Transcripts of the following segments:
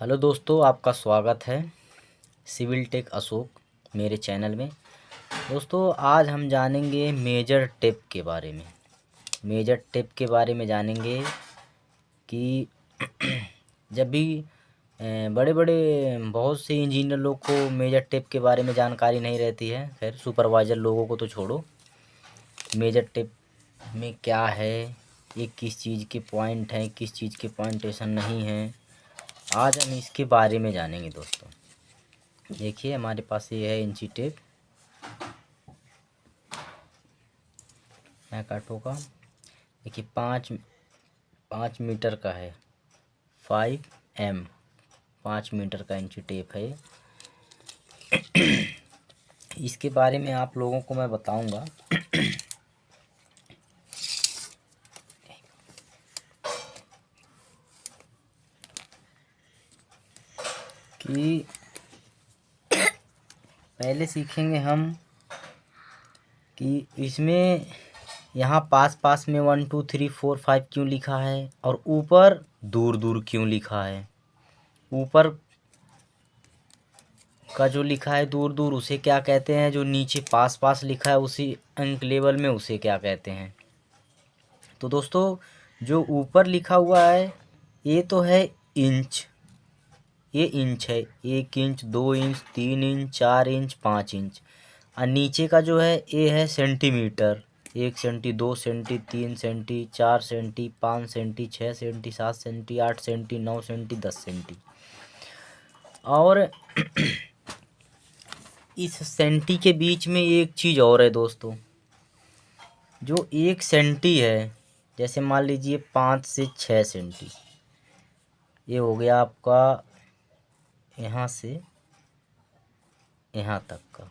Hello दोस्तों, आपका स्वागत है सिविल टेक अशोक मेरे चैनल में। दोस्तों, आज हम जानेंगे मेजर टेप के बारे में। मेजर टेप के बारे में जानेंगे कि जब भी बड़े बड़े बहुत से इंजीनियर लोग को मेजर टेप के बारे में जानकारी नहीं रहती है। खैर, सुपरवाइज़र लोगों को तो छोड़ो, मेजर टेप में क्या है, ये किस चीज़ के पॉइंट हैं, किस चीज़ के पॉइंटेशन नहीं हैं, आज हम इसके बारे में जानेंगे। दोस्तों देखिए, हमारे पास ये है इंची टेप। मैं काटूँगा। देखिए, 5 मीटर का है, 5 m, 5 मीटर का इंची टेप है। इसके बारे में आप लोगों को मैं बताऊंगा कि पहले सीखेंगे हम कि इसमें यहाँ पास पास में 1 2 3 4 5 क्यों लिखा है और ऊपर दूर दूर क्यों लिखा है। ऊपर का जो लिखा है दूर दूर, उसे क्या कहते हैं। जो नीचे पास पास लिखा है उसी अंक लेवल में, उसे क्या कहते हैं। तो दोस्तों, जो ऊपर लिखा हुआ है ये तो है इंच। ये इंच है, 1 inch, 2 inch, 3 inch, 4 inch, 5 inch. और नीचे का जो है ये है centimetre. 1 centi, 2 centi, 3 centi, 4 centi, 5 centi, 6 centi, 7 centi, 8 centi, 9 centi, 10 centi. और इस सेंटी के बीच में एक चीज़ और है दोस्तों। जो 1 सेंटी है, जैसे मान लीजिए 5 से 6 सेंटी, ये हो गया आपका यहाँ से यहाँ तक का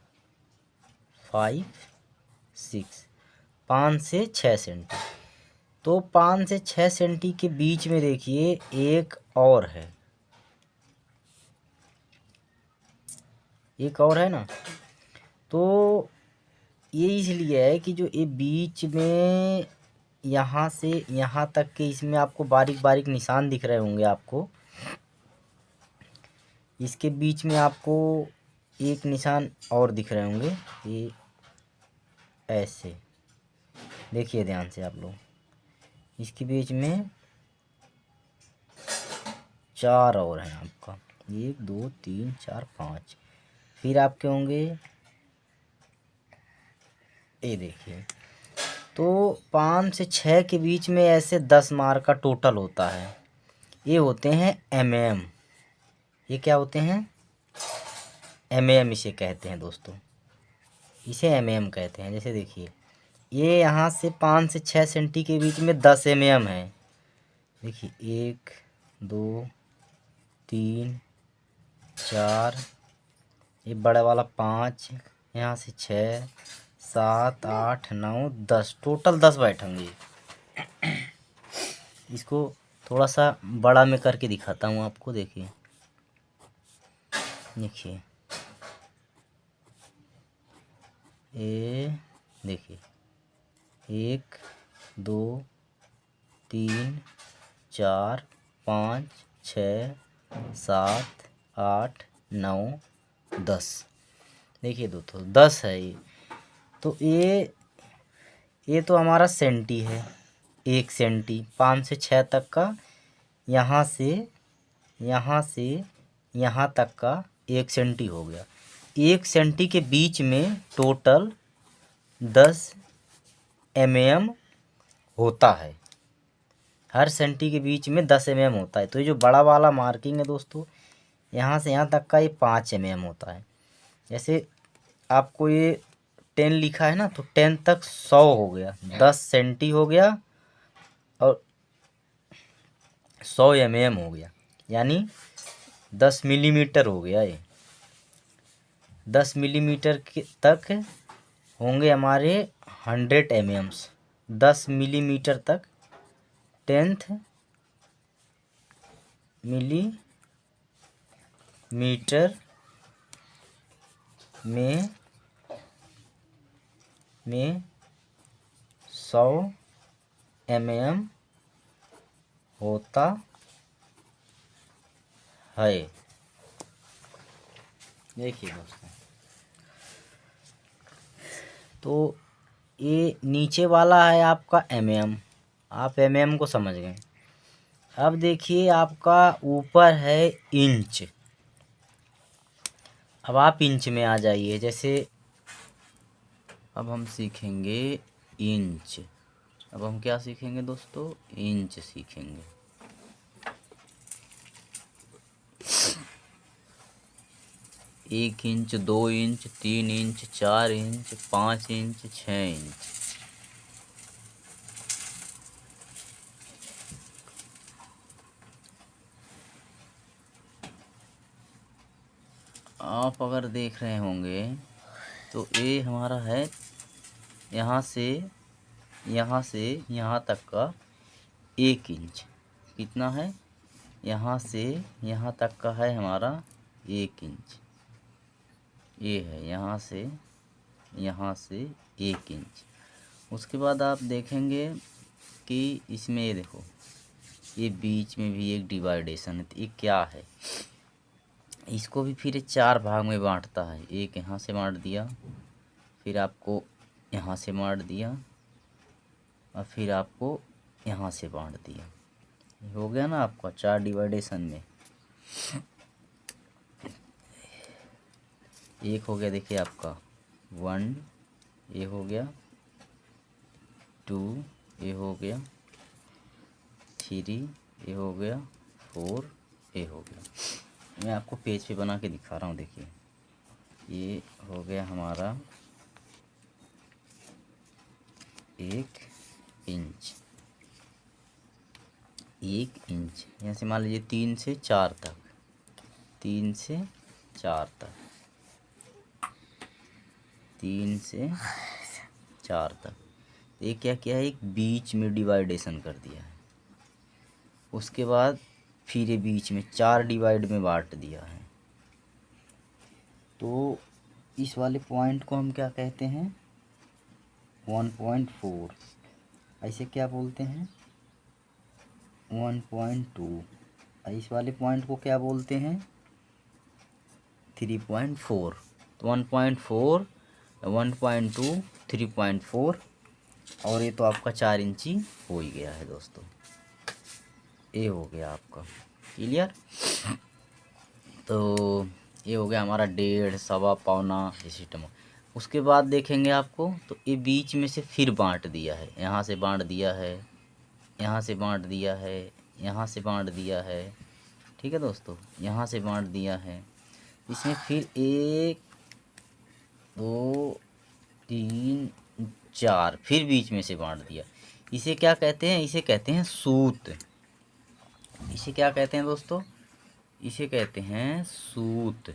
5 6, 5 से 6 सेंटी। तो 5 से 6 सेंटी के बीच में देखिए एक और है, एक और है ना। तो ये इसलिए है कि जो ये बीच में यहाँ से यहाँ तक के, इसमें आपको बारीक बारीक निशान दिख रहे होंगे आपको। इसके बीच में आपको एक निशान और दिख रहे होंगे, ये ऐसे देखिए ध्यान से आप लोग। इसके बीच में 4 और हैं आपका, 1 2 3 4 5। फिर आपके होंगे, ये देखिए। तो 5 से 6 के बीच में ऐसे 10 मार्क का टोटल होता है। ये होते हैं mm। ये क्या होते हैं? mm इसे कहते हैं दोस्तों, इसे mm कहते हैं। जैसे देखिए, ये यहाँ से 5 से 6 सेंटी के बीच में 10 mm है। देखिए 1 2 3 4, ये बड़ा वाला 5, यहाँ से 6 7 8 9 10, टोटल 10 बैठेंगे। इसको थोड़ा सा बड़ा में करके दिखाता हूँ आपको। देखिए देखिए, ये देखिए 1 2 3 4 5 6 7 8 9 10। देखिए दोस्तों, 10 है ये। तो ये तो हमारा सेंटी है। 1 सेंटी 5 से 6 तक का, यहाँ से यहाँ तक का 1 सेंटी हो गया। 1 सेंटी के बीच में टोटल 10 mm होता है। हर सेंटी के बीच में 10 mm होता है। तो ये जो बड़ा वाला मार्किंग है दोस्तों, यहाँ से यहाँ तक का, ये 5 mm होता है। जैसे आपको ये 10 लिखा है ना, तो 10 तक 100 हो गया, 10 सेंटी हो गया और 100 mm हो गया, यानी 10 मिलीमीटर हो गया। ये 10 मिलीमीटर के तक होंगे हमारे 100 mm। 10 मिलीमीटर तक, 10th मिलीमीटर में 100 mm होता है। देखिए दोस्तों, तो ये नीचे वाला है आपका mm, आप mm को समझ गए। अब देखिए आपका ऊपर है इंच। अब आप इंच में आ जाइए। जैसे अब हम सीखेंगे इंच। अब हम क्या सीखेंगे दोस्तों? इंच सीखेंगे। 1 inch, 2 inch, 3 inch, 4 inch, 5 inch, 6 inch. आप अगर देख रहे होंगे तो ये हमारा है यहाँ से यहाँ तक का 1 इंच। कितना है? यहाँ से यहाँ तक का है हमारा 1 इंच। ये है यहाँ से 1 इंच। उसके बाद आप देखेंगे कि इसमें ये देखो, ये बीच में भी एक डिवाइडेशन है। तो ये क्या है? इसको भी फिर 4 भाग में बांटता है। एक यहाँ से बांट दिया, फिर आपको यहाँ से बांट दिया, और फिर आपको यहाँ से बांट दिया। हो गया ना आपका 4 डिवाइडेशन में। एक हो गया, देखिए आपका 1, ये हो गया 2, ये हो गया 3, ये हो गया 4, ये हो गया। मैं आपको पेज पे बना के दिखा रहा हूँ। देखिए ये हो गया हमारा 1 इंच। 1 इंच यहाँ से मान लीजिए 3 से 4 तक, 3 से 4 तक, 3 से 4 तक। ये क्या किया है? एक बीच में डिवाइडेशन कर दिया है। उसके बाद फिर ये बीच में 4 डिवाइड में बांट दिया है। तो इस वाले पॉइंट को हम क्या कहते हैं? 1.4। ऐसे क्या बोलते हैं? 1.2। इस वाले पॉइंट को क्या बोलते हैं? 3.4। तो 1.4, 1.2, 3.4, और ये तो आपका 4 इंची हो ही गया है दोस्तों। ये हो गया आपका क्लियर। तो ये हो गया हमारा 1.5, सवा, पौना, ये सिस्टम। उसके बाद देखेंगे आपको तो ये बीच में से फिर बांट दिया है। यहाँ से बांट दिया है, यहाँ से बांट दिया है, यहाँ से बांट दिया है। ठीक है दोस्तों, यहाँ से बांट दिया है। इसमें फिर 1, 2, 3, 4 फिर बीच में से बांट दिया। इसे क्या कहते हैं? इसे कहते हैं सूत। इसे क्या कहते हैं दोस्तों? इसे कहते हैं सूत।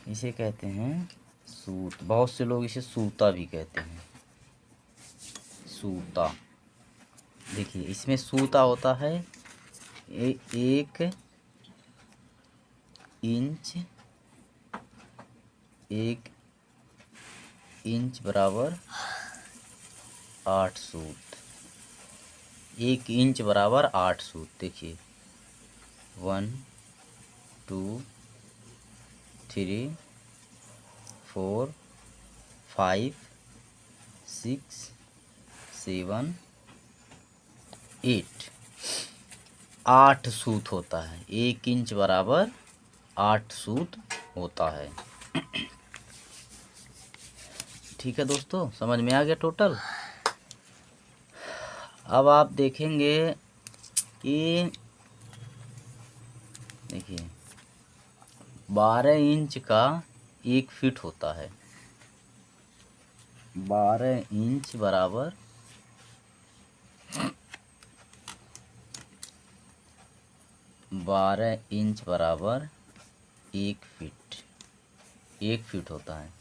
इसे कहते हैं सूत। बहुत से लोग इसे सूता भी कहते हैं। सूता। देखिए इसमें सूता होता है 1 इंच, 1 इंच बराबर 8 सूत। 1 इंच बराबर 8 सूत। देखिए 1, 2, 3, 4, 5, 6, 7, 8। 8 सूत होता है। 1 इंच बराबर 8 सूत होता है। ठीक है दोस्तों, समझ में आ गया टोटल। अब आप देखेंगे कि देखिए 12 इंच का 1 फीट होता है। 12 इंच बराबर 12 इंच बराबर 1 फीट। 1 फीट होता है।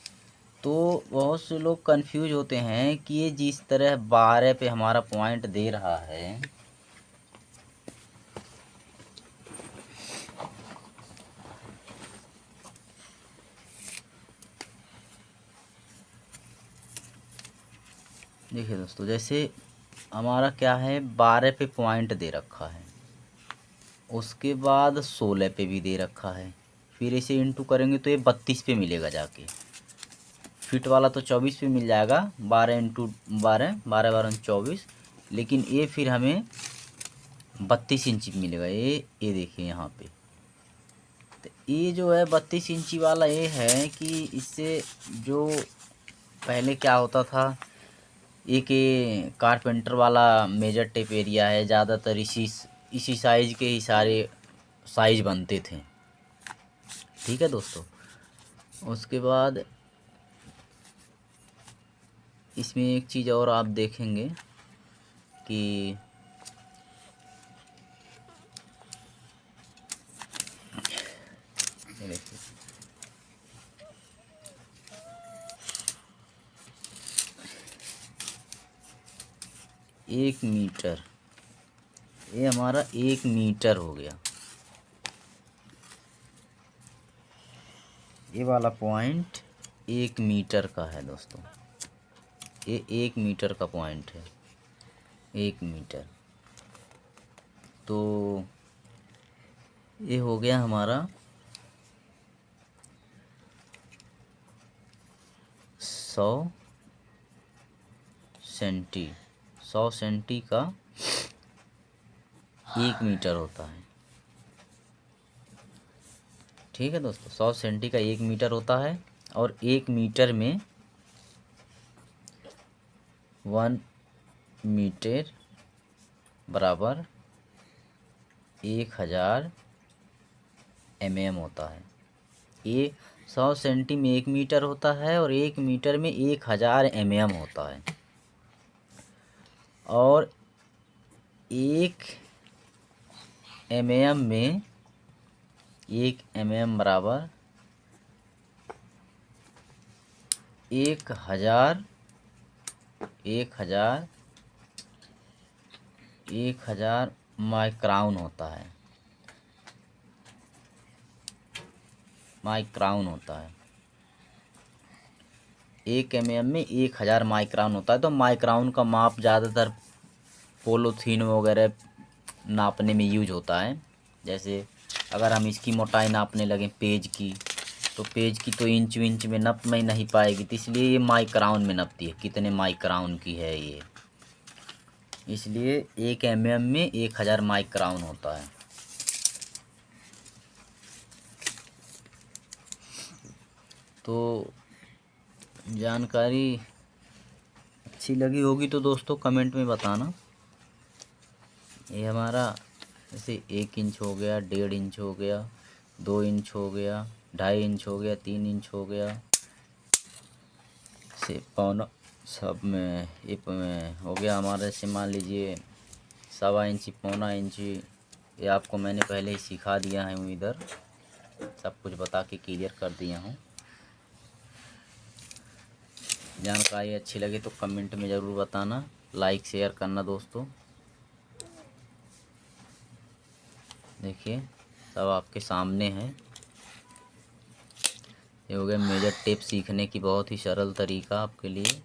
तो बहुत से लोग कंफ्यूज होते हैं कि ये जिस तरह 12 पे हमारा पॉइंट दे रहा है, देखिए दोस्तों, जैसे हमारा क्या है 12 पे पॉइंट दे रखा है। उसके बाद 16 पे भी दे रखा है। फिर इसे इंटू करेंगे तो ये 32 पे मिलेगा जाके। फिट वाला तो 24 पे मिल जाएगा, 12 इंटू 12, 12 12 24। लेकिन ये फिर हमें 32 इंची मिलेगा। ये देखिए यहाँ पे, तो ये जो है 32 इंची वाला ये है कि इससे जो पहले क्या होता था, एक ये कारपेंटर वाला मेजर टेप एरिया है, ज़्यादातर इसी साइज़ के ही सारे साइज बनते थे। ठीक है दोस्तों, उसके बाद इसमें एक चीज़ और आप देखेंगे कि देखिए 1 मीटर, ये हमारा 1 मीटर हो गया। ये वाला पॉइंट 1 मीटर का है दोस्तों, ये 1 मीटर का पॉइंट है, 1 मीटर। तो ये हो गया हमारा 100 सेंटी। 100 सेंटी का 1 मीटर होता है। ठीक है दोस्तों, 100 सेंटी का 1 मीटर होता है। और 1 मीटर में 1 मीटर बराबर 1000 mm होता है। ये 100 सेंटी में 1 मीटर होता है और 1 मीटर में 1000 mm होता है। और 1 mm में 1 mm बराबर 1000 माइक्राउन होता है। माइक्राउन होता है 1 mm में 1000 माइक्राउन होता है। तो माइक्राउन का माप ज़्यादातर पॉलीथीन वगैरह नापने में यूज होता है। जैसे अगर हम इसकी मोटाई नापने लगें पेज की, तो पेज की तो इंच विंच में नप में नहीं पाएगी, तो इसलिए ये माइक्राउन में नपती है, कितने माइक्राउन की है ये। इसलिए 1 mm में 1000 माइक्राउन होता है। तो जानकारी अच्छी लगी होगी तो दोस्तों कमेंट में बताना। ये हमारा जैसे 1 इंच हो गया, 1.5 इंच हो गया, 2 इंच हो गया, 2.5 इंच हो गया, 3 इंच हो गया, से पौना सब में ये हो गया हमारा। जैसे मान लीजिए 1.25 इंची, पौना इंची, ये आपको मैंने पहले ही सिखा दिया है। इधर सब कुछ बता के क्लियर कर दिया हूँ। जानकारी अच्छी लगे तो कमेंट में ज़रूर बताना, लाइक शेयर करना दोस्तों। देखिए सब आपके सामने है। ये हो गया मेजर टेप सीखने की बहुत ही सरल तरीका आपके लिए।